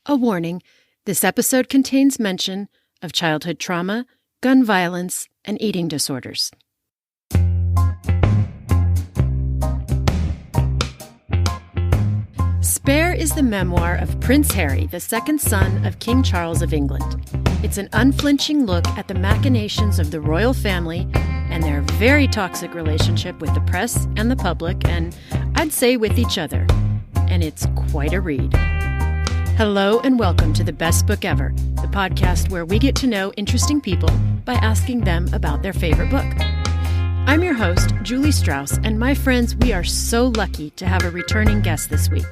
A warning, this episode contains mention of childhood trauma, gun violence, and eating disorders. Spare is the memoir of Prince Harry, the second son of King Charles of England. It's an unflinching look at the machinations of the royal family and their very toxic relationship with the press and the public, and I'd say with each other. And it's quite a read. Hello and welcome to The Best Book Ever, the podcast where we get to know interesting people by asking them about their favorite book. I'm your host, Julie Strauss, and my friends, we are so lucky to have a returning guest this week.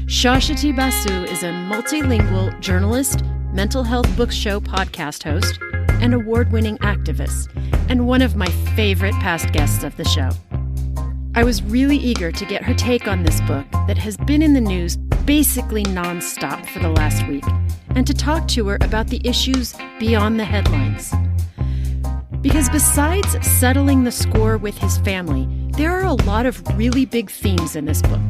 Suswati Basu is a multilingual journalist, mental health book show podcast host, and award-winning activist, and one of my favorite past guests of the show. I was really eager to get her take on this book that has been in the news basically nonstop for the last week, and to talk to her about the issues beyond the headlines. Because besides settling the score with his family, there are a lot of really big themes in this book,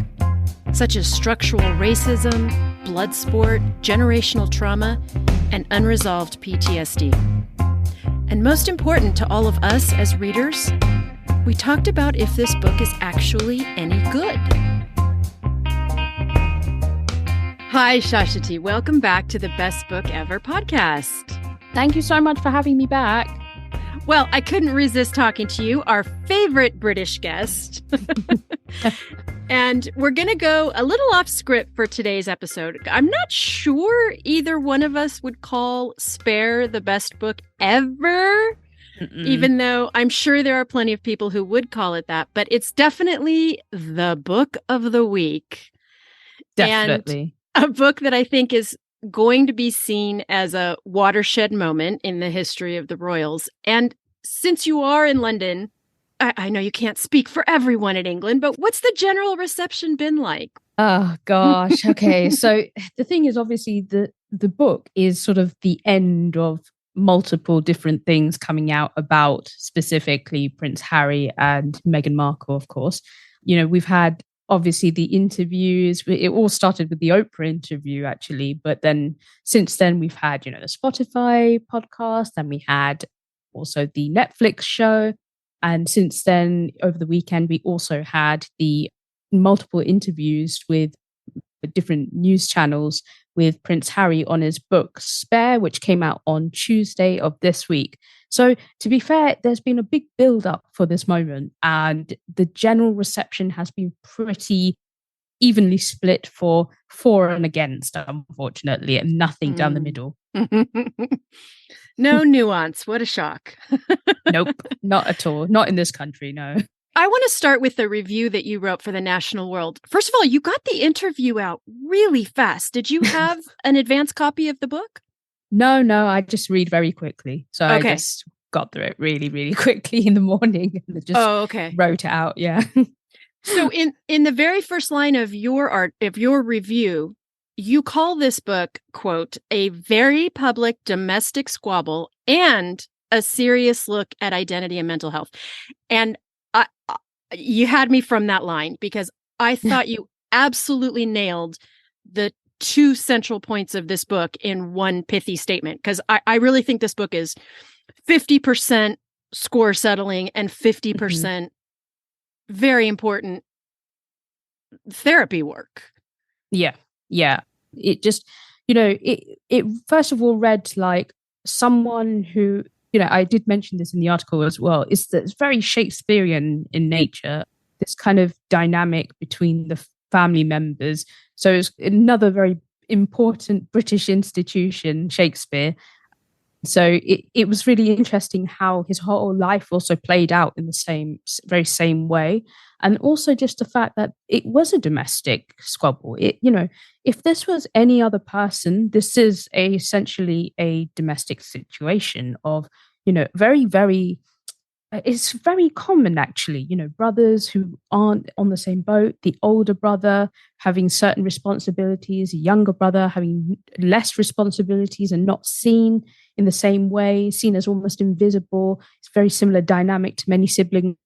such as structural racism, blood sport, generational trauma, and unresolved PTSD. And most important to all of us as readers, we talked about if this book is actually any good. Hi, Suswati. Welcome back to the Best Book Ever podcast. Thank you so much for having me back. Well, I couldn't resist talking to you, our favorite British guest. And we're going to go a little off script for today's episode. I'm not sure either one of us would call Spare the best book ever. Even though I'm sure there are plenty of people who would call it that, but it's definitely the book of the week. Definitely. And a book that I think is going to be seen as a watershed moment in the history of the royals. And since you are in London, I know you can't speak for everyone in England, but what's the general reception been like? Oh, gosh. Okay. So the thing is, obviously, the book is sort of the end of multiple different things coming out about specifically Prince Harry and Meghan Markle, of course. You know, we've had obviously the interviews. It all started with the Oprah interview, actually. But then since then, we've had, the Spotify podcast, and we had also the Netflix show. And since then, over the weekend, we also had the multiple interviews with different news channels with Prince Harry on his book Spare, which came out on Tuesday of this week. So to be fair, there's been a big build up for this moment, and the general reception has been pretty evenly split for and against, unfortunately, and nothing down the middle. No nuance. What a shock. Nope, not at all. Not in this country, no. I want to start with the review that you wrote for the National World. First of all, you got the interview out really fast. Did you have an advance copy of the book? No, I just read very quickly. So I just got through it really, really quickly in the morning and just wrote it out. Yeah. So in the very first line of your review, you call this book, quote, a very public domestic squabble and a serious look at identity and mental health. And you had me from that line because I thought you absolutely nailed the two central points of this book in one pithy statement. Because I really think this book is 50% score settling and 50% very important therapy work. Yeah. It just, it first of all read like someone who, I did mention this in the article as well, is that it's very Shakespearean in nature, this kind of dynamic between the family members. So it's another very important British institution, Shakespeare. So it was really interesting how his whole life also played out in the very same way. And also just the fact that it was a domestic squabble. If this was any other person, this is essentially a domestic situation of, very, very, it's very common actually, brothers who aren't on the same boat, the older brother having certain responsibilities, a younger brother having less responsibilities and not seen in the same way, seen as almost invisible. It's a very similar dynamic to many siblings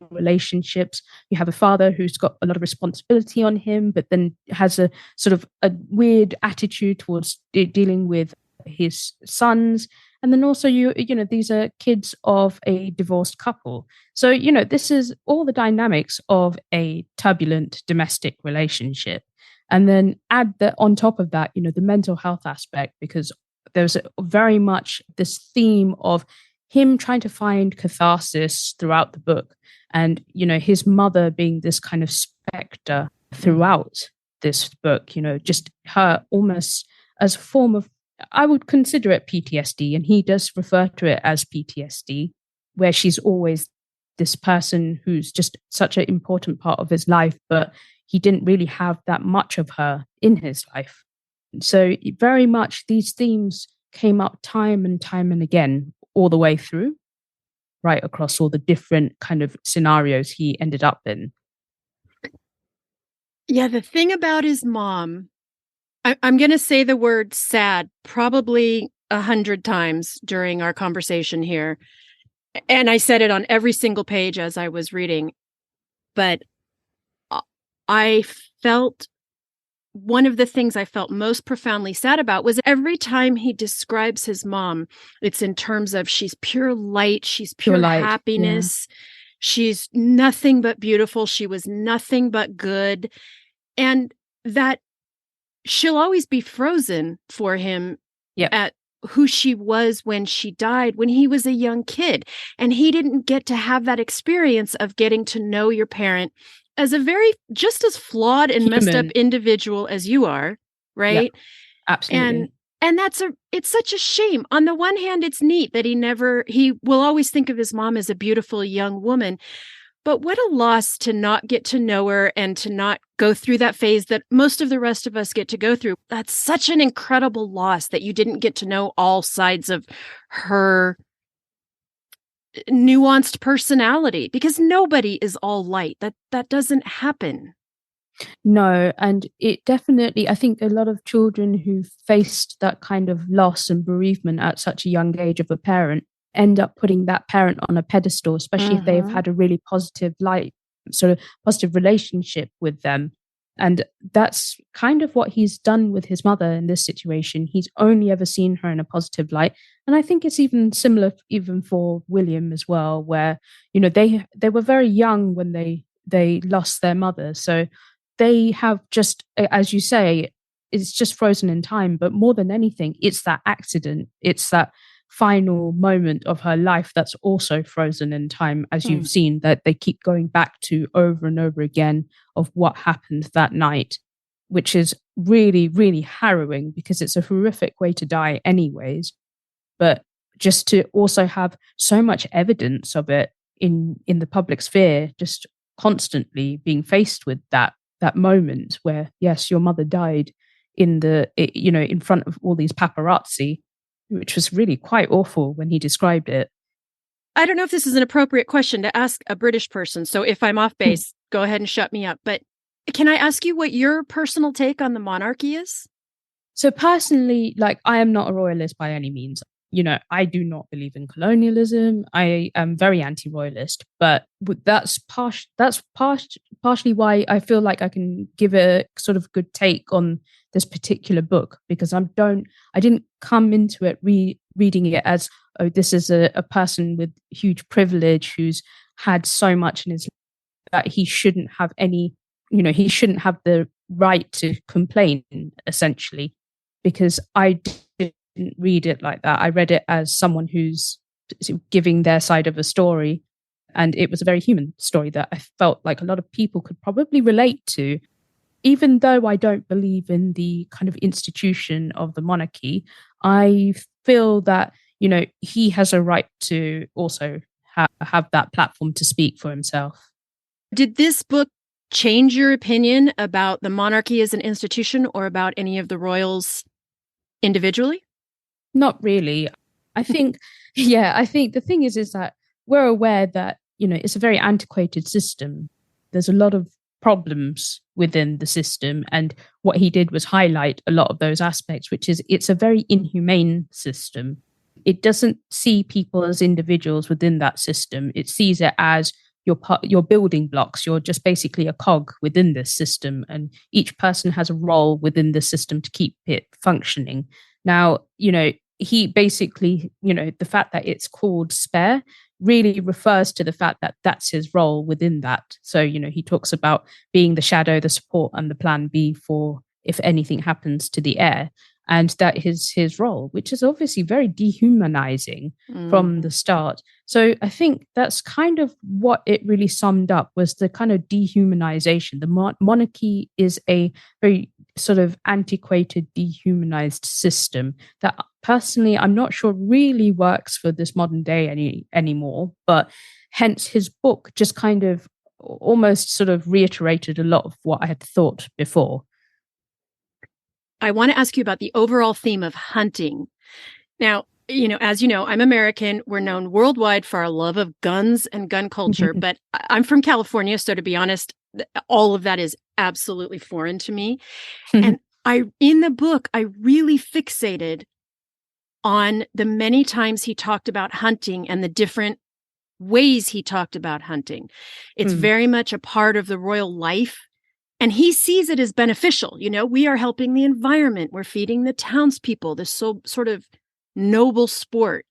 relationships. You have a father who's got a lot of responsibility on him, but then has a sort of a weird attitude towards dealing with his sons. And then also these are kids of a divorced couple. So, this is all the dynamics of a turbulent domestic relationship. And then add that on top of that, the mental health aspect, because there's very much this theme of him trying to find catharsis throughout the book. And, his mother being this kind of specter throughout this book, just her almost as a form of, I would consider it PTSD, and he does refer to it as PTSD, where she's always this person who's just such an important part of his life, but he didn't really have that much of her in his life. So very much these themes came up time and again, all the way through, right across all the different kind of scenarios he ended up in. Yeah, the thing about his mom, I'm going to say the word sad probably 100 times during our conversation here. And I said it on every single page as I was reading. But I felt one of the things I felt most profoundly sad about was every time he describes his mom, it's in terms of she's pure light, she's pure light, happiness. Yeah. She's nothing but beautiful. She was nothing but good. And that she'll always be frozen for him at who she was when she died, when he was a young kid. And he didn't get to have that experience of getting to know your parent as a just as flawed and messed up individual as you are, right? Yeah, absolutely. And it's such a shame. On the one hand, it's neat that he will always think of his mom as a beautiful young woman. But what a loss to not get to know her and to not go through that phase that most of the rest of us get to go through. That's such an incredible loss that you didn't get to know all sides of her nuanced personality, because nobody is all light. That doesn't happen. No, and it definitely, I think a lot of children who faced that kind of loss and bereavement at such a young age of a parent end up putting that parent on a pedestal, especially if they've had a really positive positive relationship with them. And that's kind of what he's done with his mother in this situation. He's only ever seen her in a positive light. And I think it's even similar even for William as well, where, they were very young when they lost their mother. So they have just, as you say, it's just frozen in time. But more than anything, it's that accident. It's that final moment of her life that's also frozen in time, as you've seen, that they keep going back to over and over again of what happened that night, which is really, really harrowing because it's a horrific way to die anyways. But just to also have so much evidence of it in the public sphere, just constantly being faced with that moment where, yes, your mother died in front of all these paparazzi, which was really quite awful when he described it. I don't know if this is an appropriate question to ask a British person, so if I'm off base, go ahead and shut me up. But can I ask you what your personal take on the monarchy is? So personally, I am not a royalist by any means. I do not believe in colonialism. I am very anti-royalist, but that's partially why I feel like I can give a sort of good take on this particular book, because I didn't come into it reading it as, oh, this is a person with huge privilege who's had so much in his life that he shouldn't have he shouldn't have the right to complain, essentially, because I didn't read it like that. I read it as someone who's giving their side of a story, and it was a very human story that I felt like a lot of people could probably relate to. Even though I don't believe in the kind of institution of the monarchy, I feel that, he has a right to also have that platform to speak for himself. Did this book change your opinion about the monarchy as an institution or about any of the royals individually? Not really. I think the thing is that we're aware that, it's a very antiquated system. There's a lot of problems within the system, and what he did was highlight a lot of those aspects, which is it's a very inhumane system. It doesn't see people as individuals within that system. It sees it as your building blocks. You're just basically a cog within this system, and each person has a role within the system to keep it functioning. Now, he basically, the fact that it's called spare really refers to the fact that that's his role within that. So, he talks about being the shadow, the support, and the plan B for if anything happens to the heir. And that is his role, which is obviously very dehumanizing from the start. So I think that's kind of what it really summed up, was the kind of dehumanization. The monarchy is a very sort of antiquated, dehumanized system that personally I'm not sure really works for this modern day anymore. But hence his book just kind of almost sort of reiterated a lot of what I had thought before. I want to ask you about the overall theme of hunting. Now, as you know, I'm American. We're known worldwide for our love of guns and gun culture, but I'm from California. So to be honest, all of that is absolutely foreign to me. And in the book, I really fixated on the many times he talked about hunting and the different ways he talked about hunting. It's very much a part of the royal life. And he sees it as beneficial. We are helping the environment. We're feeding the townspeople, this sort of noble sport.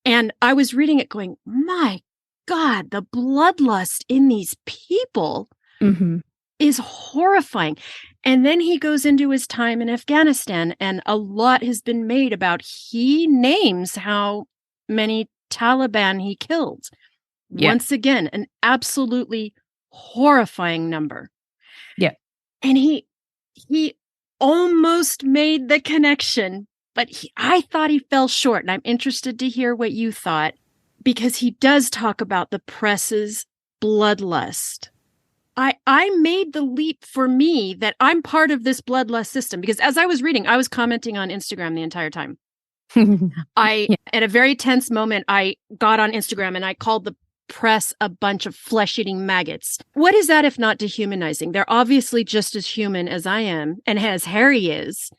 And I was reading it going, my God, the bloodlust in these people is horrifying. And then he goes into his time in Afghanistan, and a lot has been made about, he names how many Taliban he killed. Yeah. Once again, an absolutely horrifying number. Yeah. And he almost made the connection, but I thought he fell short. And I'm interested to hear what you thought, because he does talk about the press's bloodlust. I made the leap for me that I'm part of this bloodlust system, because as I was reading, I was commenting on Instagram the entire time. At a very tense moment, I got on Instagram and I called the press a bunch of flesh-eating maggots. What is that if not dehumanizing? They're obviously just as human as I am and as Harry is.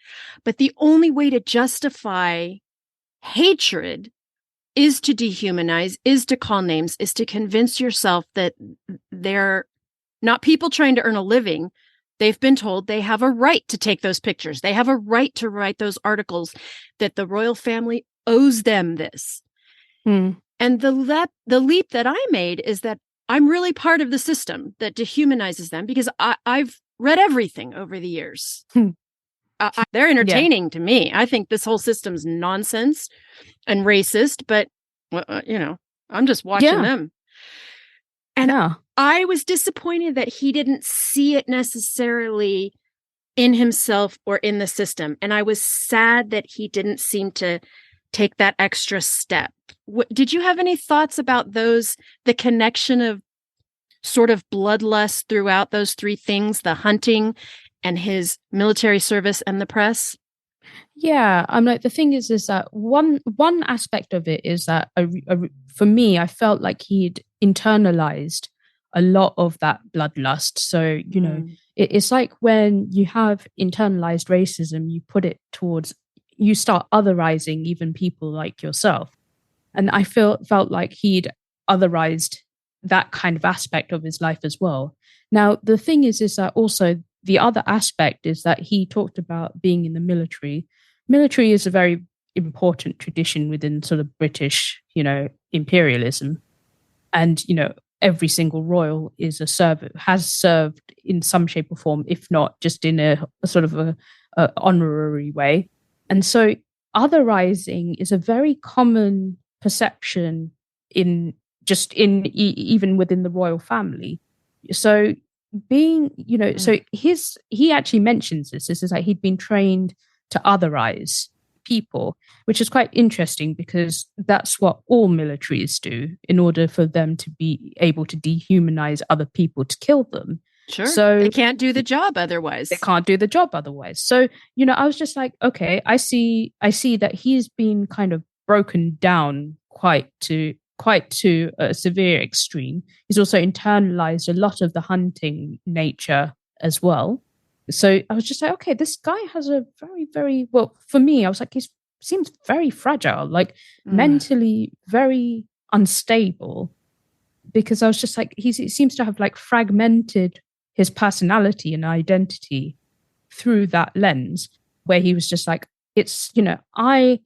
But the only way to justify hatred is to dehumanize, is to call names, is to convince yourself that they're not people trying to earn a living. They've been told they have a right to take those pictures. They have a right to write those articles, that the royal family owes them this. And the leap that I made is that I'm really part of the system that dehumanizes them, because I've read everything over the years. They're entertaining to me. I think this whole system's nonsense and racist, but, I'm just watching them. And I was disappointed that he didn't see it necessarily in himself or in the system. And I was sad that he didn't seem to take that extra step. Did you have any thoughts about the connection of sort of bloodlust throughout those three things, the hunting and his military service and the press? Yeah, I'm like, the thing is that one aspect of it is that for me, I felt like he'd internalized a lot of that bloodlust. So, it's like when you have internalized racism, you put it towards, you start otherizing even people like yourself. And I felt like he'd otherized that kind of aspect of his life as well. Now, the thing is that also the other aspect is that he talked about being in the military. Military is a very important tradition within sort of British, imperialism. And, every single royal is has served in some shape or form, if not just in a sort of a honorary way. And so otherizing is a very common perception even within the royal family. So being, so he actually mentions this is like he'd been trained to otherize people, which is quite interesting, because that's what all militaries do in order for them to be able to dehumanize other people, to kill them. Sure. So they can't do the job otherwise. They can't do the job otherwise. So, I was just like, okay, I see that he's been kind of broken down quite to a severe extreme. He's also internalized a lot of the hunting nature as well. So I was just like, okay, this guy has a very, very, well, for me, I was like, he seems very fragile, like mentally very unstable. because I was just like, he seems to have like fragmented his personality and identity through that lens, where he was just like, it's, I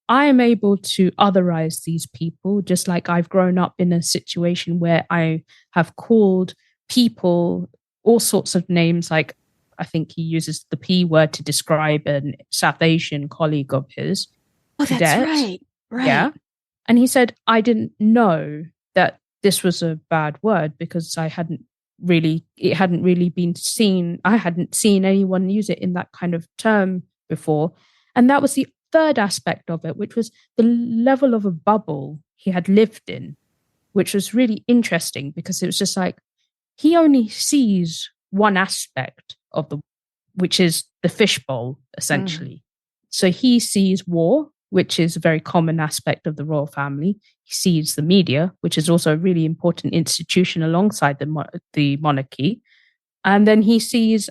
am able to otherize these people, just like I've grown up in a situation where I have called people all sorts of names. Like, I think he uses the P word to describe an South Asian colleague of his. Oh, that's cadet. right. Right. Yeah. And he said, I didn't know that this was a bad word because it hadn't really been seen. I hadn't seen anyone use it in that kind of term before. And that was the third aspect of it, which was the level of a bubble he had lived in, which was really interesting because it was just like he only sees one aspect of which is the fishbowl, essentially. So he sees war, which is a very common aspect of the royal family. He sees the media, which is also a really important institution alongside the monarchy. And then he sees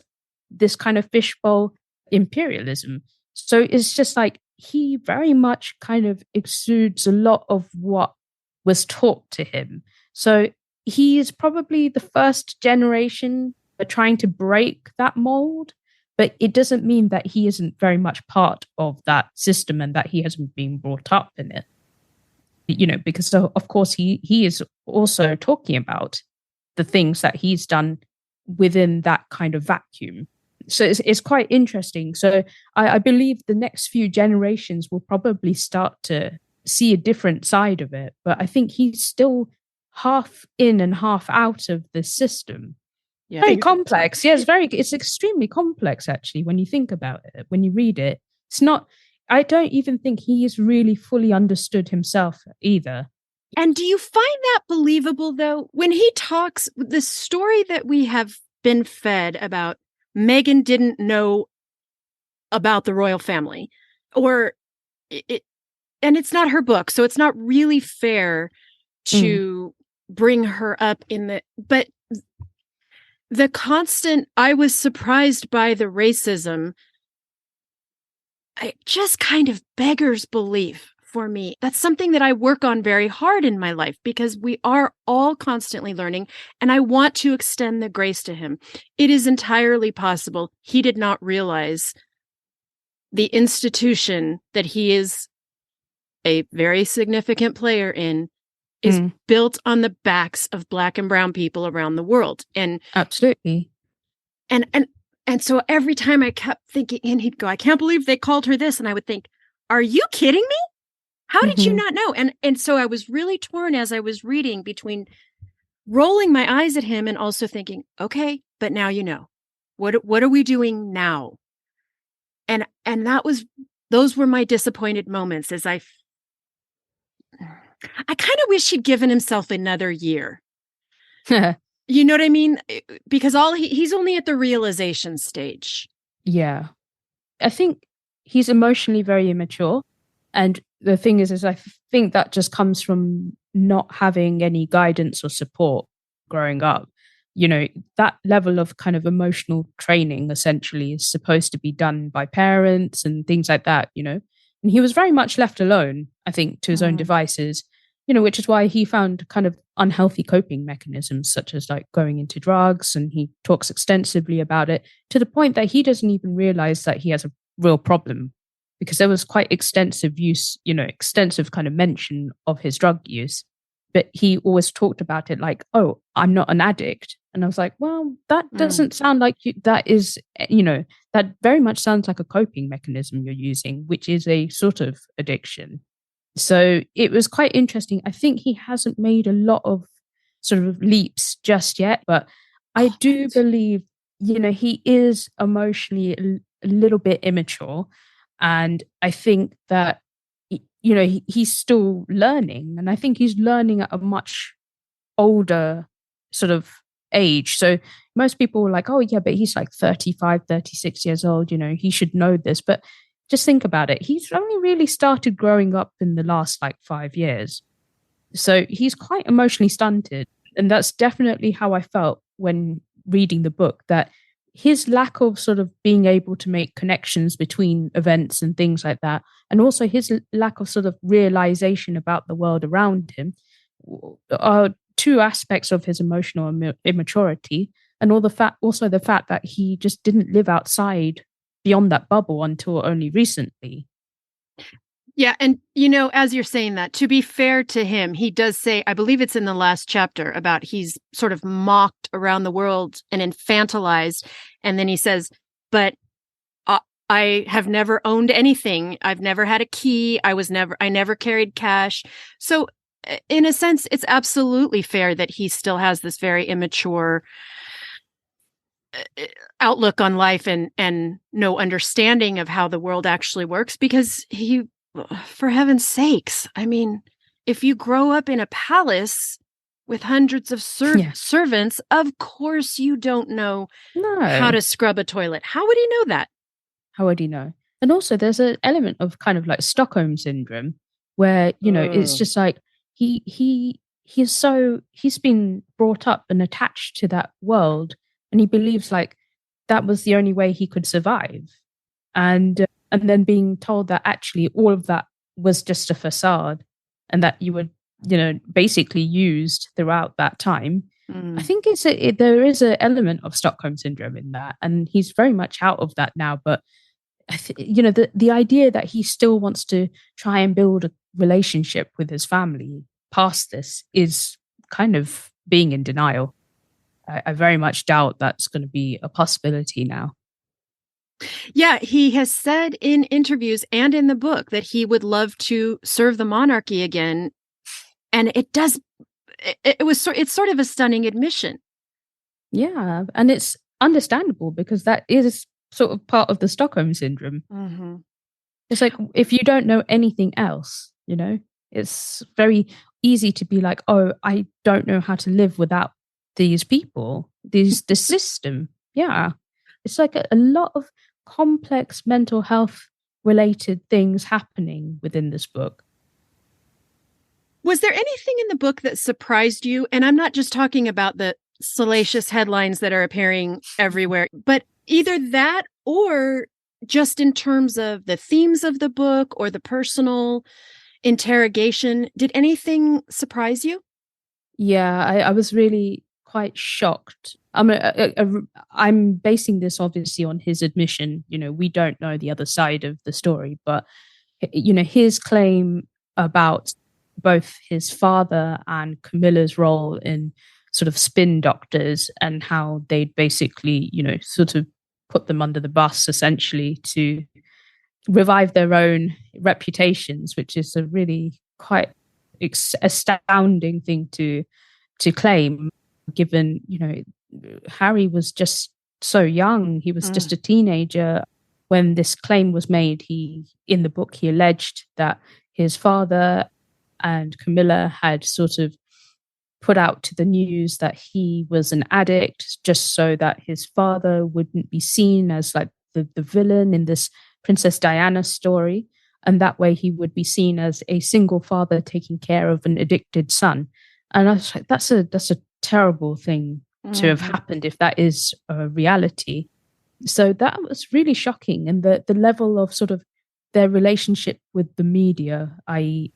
this kind of fishbowl imperialism. So it's just like he very much kind of exudes a lot of what was taught to him. So he is probably the first generation trying to break that mold, but it doesn't mean that he isn't very much part of that system and that he hasn't been brought up in it. Because of course he is also talking about the things that he's done within that kind of vacuum. So it's quite interesting. So I believe the next few generations will probably start to see a different side of it. But I think he's still half in and half out of the system. Yeah. Very complex. Yeah, it's extremely complex, actually, when you think about it. When you read it, it's not, I don't even think he is really fully understood himself either. And do you find that believable, though? When he talks, the story that we have been fed about Meghan didn't know about the royal family, or and it's not her book, so it's not really fair to bring her up but the constant, I was surprised by the racism. It just kind of beggars belief for me. That's something that I work on very hard in my life because we are all constantly learning, and I want to extend the grace to him. It is entirely possible he did not realize the institution that he is a very significant player in is built on the backs of Black and brown people around the world. And absolutely. And so every time I kept thinking, and he'd go, I can't believe they called her this. And I would think, are you kidding me? How did you not know? And so I was really torn as I was reading between rolling my eyes at him and also thinking, okay, but now you know. What are we doing now? And those were my disappointed moments as I kind of wish he'd given himself another year. You know what I mean? Because he's only at the realization stage. Yeah. I think he's emotionally very immature. And the thing is I think that just comes from not having any guidance or support growing up. That level of kind of emotional training essentially is supposed to be done by parents and things like that, And he was very much left alone, I think, to his own devices, which is why he found kind of unhealthy coping mechanisms, such as like going into drugs. And he talks extensively about it to the point that he doesn't even realize that he has a real problem, because there was quite extensive use, extensive kind of mention of his drug use. But he always talked about it like, oh, I'm not an addict. And I was like, well, that doesn't sound like that is, that very much sounds like a coping mechanism you're using, which is a sort of addiction. So it was quite interesting. I think he hasn't made a lot of sort of leaps just yet, but I do believe, he is emotionally a little bit immature. And I think that, he's still learning. And I think he's learning at a much older sort of age. So most people were like, oh, yeah, but he's like 35, 36 years old. He should know this. But just think about it. He's only really started growing up in the last like 5 years. So he's quite emotionally stunted. And that's definitely how I felt when reading the book, that his lack of sort of being able to make connections between events and things like that, and also his lack of sort of realization about the world around him, are two aspects of his emotional immaturity, and also the fact that he just didn't live outside beyond that bubble until only recently. Yeah. And, as you're saying that, to be fair to him, he does say, I believe it's in the last chapter, about he's sort of mocked around the world and infantilized. And then he says, but I have never owned anything. I've never had a key. I never carried cash. So in a sense, it's absolutely fair that he still has this very immature outlook on life and no understanding of how the world actually works, because for heaven's sakes, I mean, if you grow up in a palace with hundreds of servants, of course you don't know how to scrub a toilet. How would he know that? How would he know? And also there's an element of kind of like Stockholm syndrome where, it's just like he's been brought up and attached to that world, and he believes like that was the only way he could survive. And then being told that actually all of that was just a facade and that you were, basically used throughout that time. I think there is an element of Stockholm syndrome in that, and he's very much out of that now. But the idea that he still wants to try and build a relationship with his family past this is kind of being in denial. I very much doubt that's going to be a possibility now. Yeah, he has said in interviews and in the book that he would love to serve the monarchy again. And it's sort of a stunning admission. Yeah, and it's understandable because that is sort of part of the Stockholm syndrome. Mm-hmm. It's like, if you don't know anything else, it's very easy to be like, oh, I don't know how to live without these people, the system. Yeah. It's like a lot of complex mental health related things happening within this book. Was there anything in the book that surprised you? And I'm not just talking about the salacious headlines that are appearing everywhere, but either that or just in terms of the themes of the book or the personal interrogation. Did anything surprise you? Yeah, I was really quite shocked. I'm basing this obviously on his admission. We don't know the other side of the story, but his claim about both his father and Camilla's role in sort of spin doctors and how they'd basically, sort of put them under the bus essentially to revive their own reputations, which is a really quite astounding thing to claim, given, Harry was just so young. He was just a teenager when this claim was made. In the book, he alleged that his father and Camilla had sort of put out to the news that he was an addict just so that his father wouldn't be seen as like the villain in this Princess Diana story. And that way he would be seen as a single father taking care of an addicted son. And I was like, that's a terrible thing to have happened if that is a reality. So that was really shocking. And the level of sort of their relationship with the media, i.e.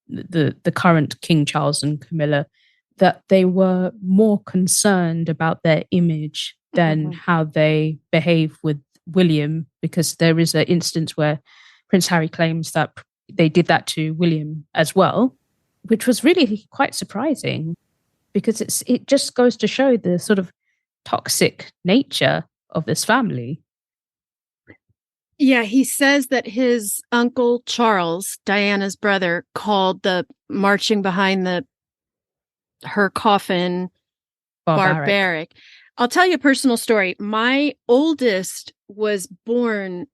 the current King Charles and Camilla, that they were more concerned about their image than how they behave with William, because there is an instance where Prince Harry claims that they did that to William as well, which was really quite surprising because it just goes to show the sort of toxic nature of this family. Yeah, he says that his uncle Charles, Diana's brother, called the marching behind her coffin barbaric. I'll tell you a personal story. My oldest was born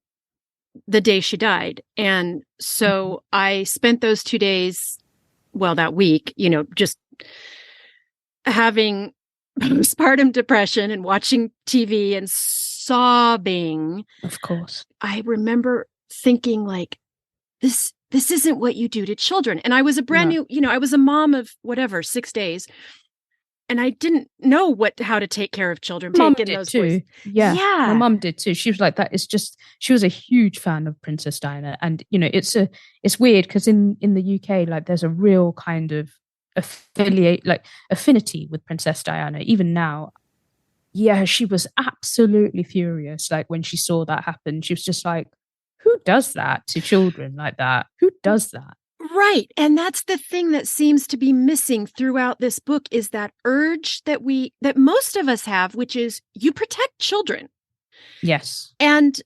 the day she died. And so I spent those 2 days, that week, just having postpartum depression and watching TV and sobbing. Of course. I remember thinking like, this isn't what you do to children. And I was a brand new, I was a mom of 6 days. And I didn't know how to take care of children. Mom did too. Yeah. My mom did too. She was like that. She was a huge fan of Princess Diana. And, it's weird because in the UK, like there's a real kind of affinity with Princess Diana. Even now, yeah, she was absolutely furious. Like when she saw that happen, she was just like, who does that to children like that? Who does that? Right. And that's the thing that seems to be missing throughout this book is that urge that most of us have, which is you protect children. Yes. And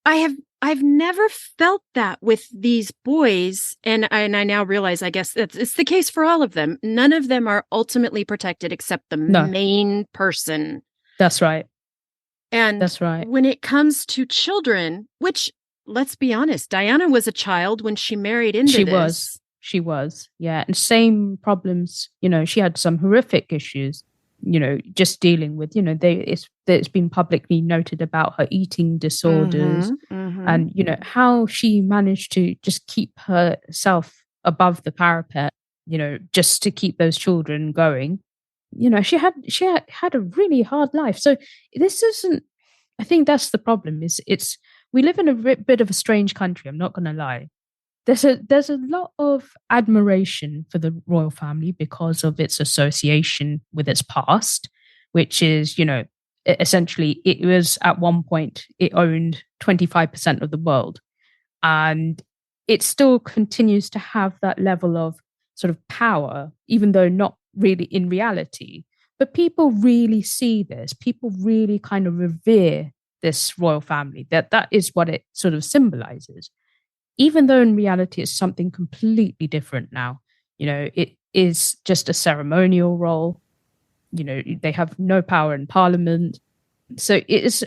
I've never felt that with these boys. And I now realize, I guess it's the case for all of them. None of them are ultimately protected except the main person. That's right. And that's right. When it comes to children, which, let's be honest, Diana was a child when she married into this. She was. Yeah. And same problems, she had some horrific issues, just dealing with, it's been publicly noted about her eating disorders and, how she managed to just keep herself above the parapet, just to keep those children going. She had a really hard life. So this isn't, I think that's the problem is we live in a bit of a strange country. I'm not going to lie. There's a lot of admiration for the royal family because of its association with its past, which is, essentially it was at one point, it owned 25% of the world. And it still continues to have that level of sort of power, even though not really in reality. But people really see this. People really kind of revere this royal family. That is what it sort of symbolizes. Even though in reality it's something completely different now. It is just a ceremonial role. They have no power in parliament. So it is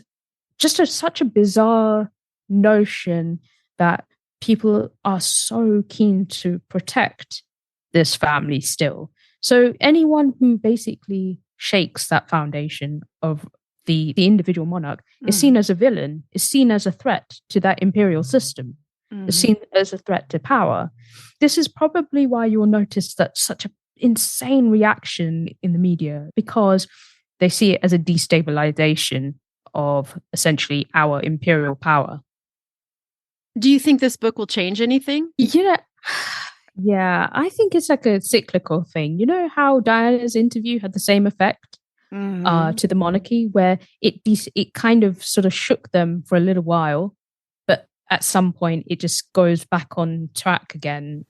just such a bizarre notion that people are so keen to protect this family still. So anyone who basically shakes that foundation of the individual monarch is seen as a villain, is seen as a threat to that imperial system, is seen as a threat to power. This is probably why you'll notice that such an insane reaction in the media, because they see it as a destabilization of essentially our imperial power. Do you think this book will change anything? Yeah, I think it's like a cyclical thing. You know how Diana's interview had the same effect to the monarchy, where it kind of sort of shook them for a little while, but at some point it just goes back on track again.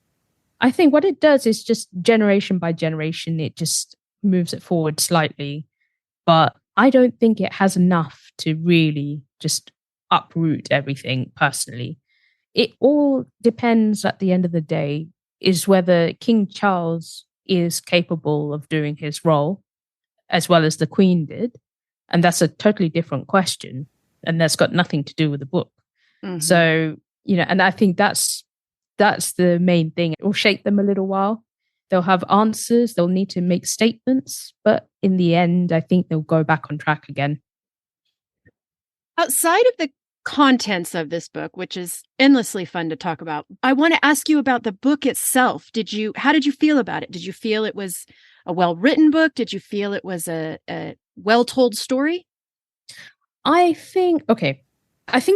I think what it does is just generation by generation, it just moves it forward slightly. But I don't think it has enough to really just uproot everything personally. It all depends at the end of the day is whether King Charles is capable of doing his role as well as the Queen did. And that's a totally different question. And that's got nothing to do with the book. So, and I think that's the main thing. It will shake them a little while. They'll have answers. They'll need to make statements. But in the end, I think they'll go back on track again. Outside of the contents of this book, which is endlessly fun to talk about, I want to ask you about the book itself. How did you feel about it? Did you feel it was a well-written book? Did you feel it was a well-told story? I think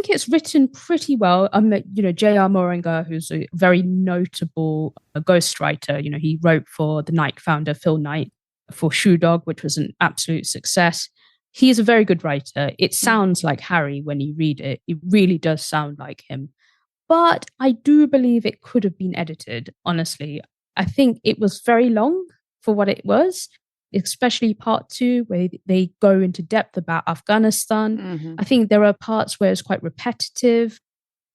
it's written pretty well. J.R. Moringa, who's a very notable ghostwriter, he wrote for the Knight founder, Phil Knight, for Shoe Dog, which was an absolute success. He is a very good writer. It sounds like Harry when you read it. It really does sound like him. But I do believe it could have been edited, honestly. I think it was very long for what it was, especially part 2, where they go into depth about Afghanistan. I think there are parts where it's quite repetitive.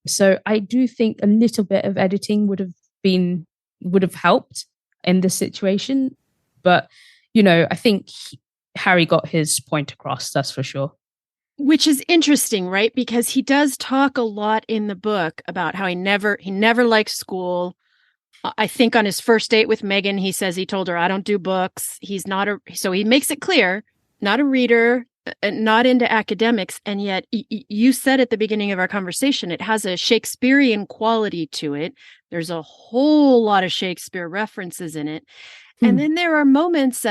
So I do think a little bit of editing would have helped in this situation. But, I think Harry got his point across, that's for sure. Which is interesting, right? Because he does talk a lot in the book about how he never liked school. I think on his first date with Meghan, he says he told her, I don't do books. So he makes it clear, not a reader, not into academics. And yet you said at the beginning of our conversation, it has a Shakespearean quality to it. There's a whole lot of Shakespeare references in it. And then there are moments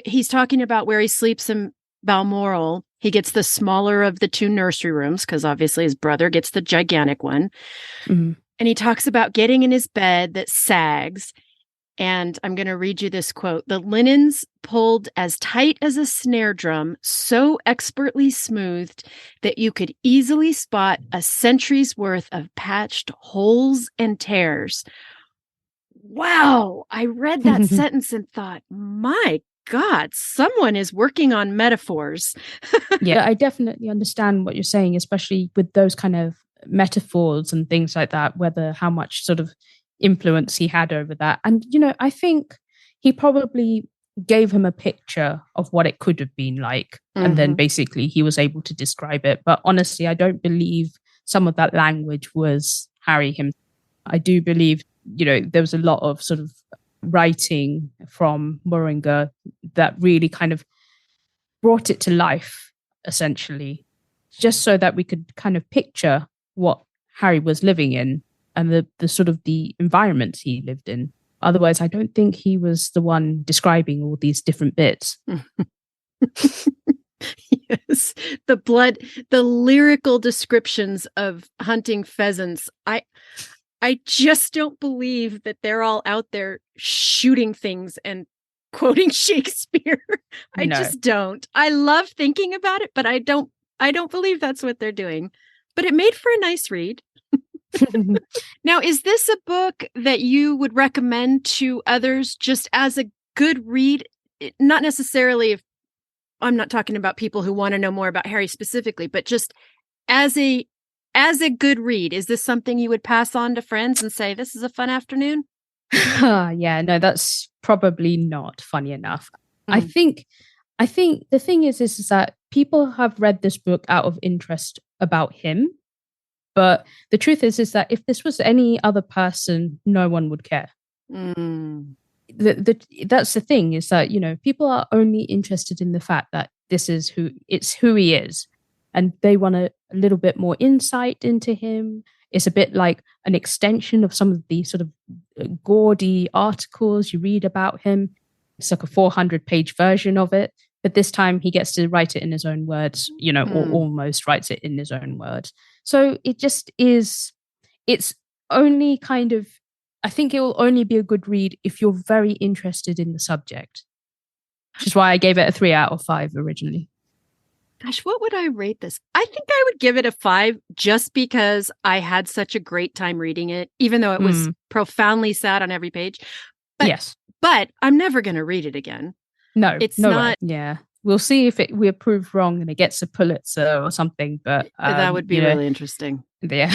he's talking about where he sleeps in Balmoral. He gets the smaller of the 2 nursery rooms because obviously his brother gets the gigantic one. And he talks about getting in his bed that sags. And I'm going to read you this quote. The linens pulled as tight as a snare drum, so expertly smoothed that you could easily spot a century's worth of patched holes and tears. Wow. I read that sentence and thought, my God, someone is working on metaphors. Yeah, I definitely understand what you're saying, especially with those kind of metaphors and things like that, whether how much sort of influence he had over that. And, I think he probably gave him a picture of what it could have been like. Mm-hmm. And then basically he was able to describe it. But honestly, I don't believe some of that language was Harry himself. I do believe, there was a lot of sort of writing from Moringa that really kind of brought it to life, essentially, just so that we could kind of picture what Harry was living in and the sort of the environment he lived in. Otherwise, I don't think he was the one describing all these different bits. Yes, the lyrical descriptions of hunting pheasants. I just don't believe that they're all out there shooting things and quoting Shakespeare. I just don't. I love thinking about it, but I don't believe that's what they're doing. But it made for a nice read. Now, is this a book that you would recommend to others just as a good read? Not necessarily if I'm not talking about people who want to know more about Harry specifically, but just as a good read. Is this something you would pass on to friends and say, this is a fun afternoon? Yeah, no, that's probably not funny enough. I think the thing is that people have read this book out of interest about him. But the truth is that if this was any other person, no one would care. That's the thing, is that, people are only interested in the fact that this is who he is. And they want a little bit more insight into him. It's a bit like an extension of some of the sort of gaudy articles you read about him. It's like a 400-page version of it. But this time he gets to write it in his own words, or almost writes it in his own words. So it just is, it's only kind of, I think it will only be a good read if you're very interested in the subject, which is why I gave it a 3 out of 5 originally. Gosh, what would I rate this? I think I would give it a 5 just because I had such a great time reading it, even though it was profoundly sad on every page. But, yes. But I'm never going to read it again. No, it's no not. Way. Yeah. We'll see if we're proved wrong and it gets a Pulitzer or something. But that would be really interesting. Yeah.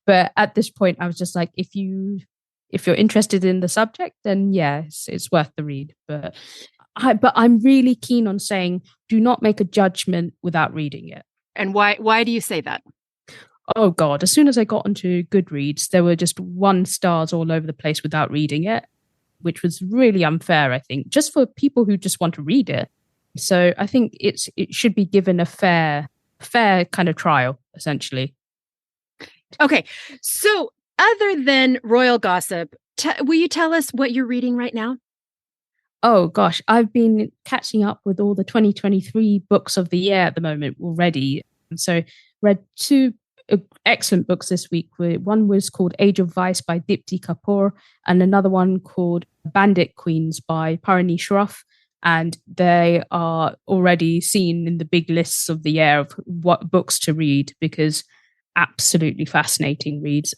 But at this point, I was just like, if you're interested in the subject, then yes, it's worth the read. But I'm really keen on saying, do not make a judgment without reading it. And why do you say that? Oh God, as soon as I got onto Goodreads, there were just 1 stars all over the place without reading it, which was really unfair, I think, just for people who just want to read it. So I think it should be given a fair kind of trial, essentially. Okay, so other than royal gossip, will you tell us what you're reading right now? Oh gosh, I've been catching up with all the 2023 books of the year at the moment already. So read 2 excellent books this week. One was called Age of Vice by Dipti Kapoor, and another one called Bandit Queens by Parani Shroff. And they are already seen in the big lists of the year of what books to read, because absolutely fascinating reads.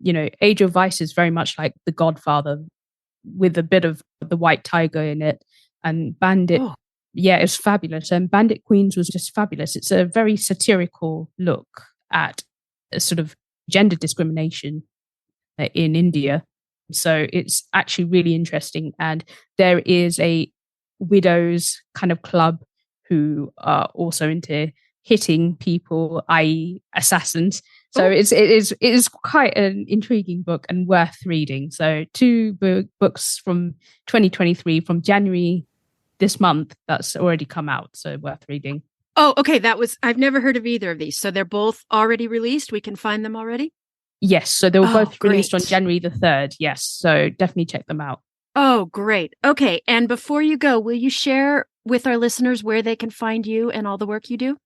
Age of Vice is very much like The Godfather with a bit of the white tiger in it. And Bandit, it's fabulous. And Bandit Queens was just fabulous. It's a very satirical look at a sort of gender discrimination in India. So it's actually really interesting. And there is a widows kind of club who are also into hitting people, i.e. assassins. So it is quite an intriguing book and worth reading. So 2 books from 2023 from January this month that's already come out. So worth reading. Oh, okay. I've never heard of either of these. So they're both already released. We can find them already? Yes. So they were both released on January the 3rd. Yes. So definitely check them out. Oh, great. Okay. And before you go, will you share with our listeners where they can find you and all the work you do?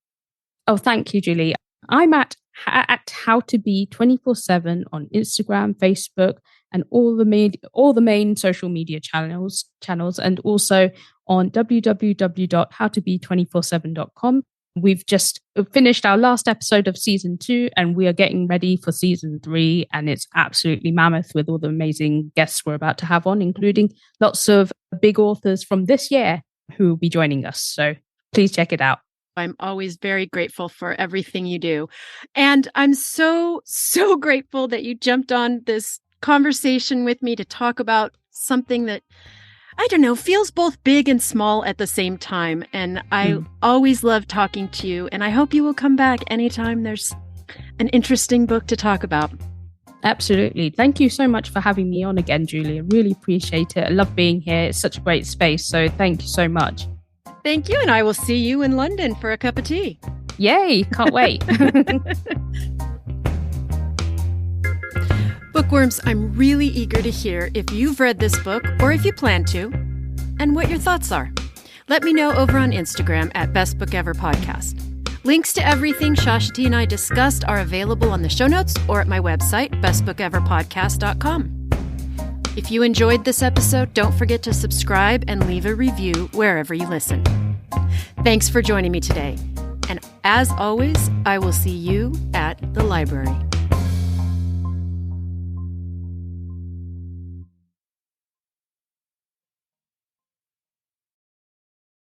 Oh, thank you, Julie. I'm at How to Be 24/7 on Instagram, Facebook, and all the main social media channels, and also on www.howtobe247.com. We've just finished our last episode of season 2, and we are getting ready for season 3. And it's absolutely mammoth with all the amazing guests we're about to have on, including lots of big authors from this year who will be joining us. So please check it out. I'm always very grateful for everything you do. And I'm so, so grateful that you jumped on this conversation with me to talk about something that, I don't know, feels both big and small at the same time. And I always love talking to you. And I hope you will come back anytime there's an interesting book to talk about. Absolutely. Thank you so much for having me on again, Julie. I really appreciate it. I love being here. It's such a great space. So thank you so much. Thank you. And I will see you in London for a cup of tea. Yay. Can't wait. Bookworms, I'm really eager to hear if you've read this book or if you plan to, and what your thoughts are. Let me know over on Instagram at Best Book Ever Podcast. Links to everything Shashti and I discussed are available on the show notes or at my website, bestbookeverpodcast.com. If you enjoyed this episode, don't forget to subscribe and leave a review wherever you listen. Thanks for joining me today. And as always, I will see you at the library.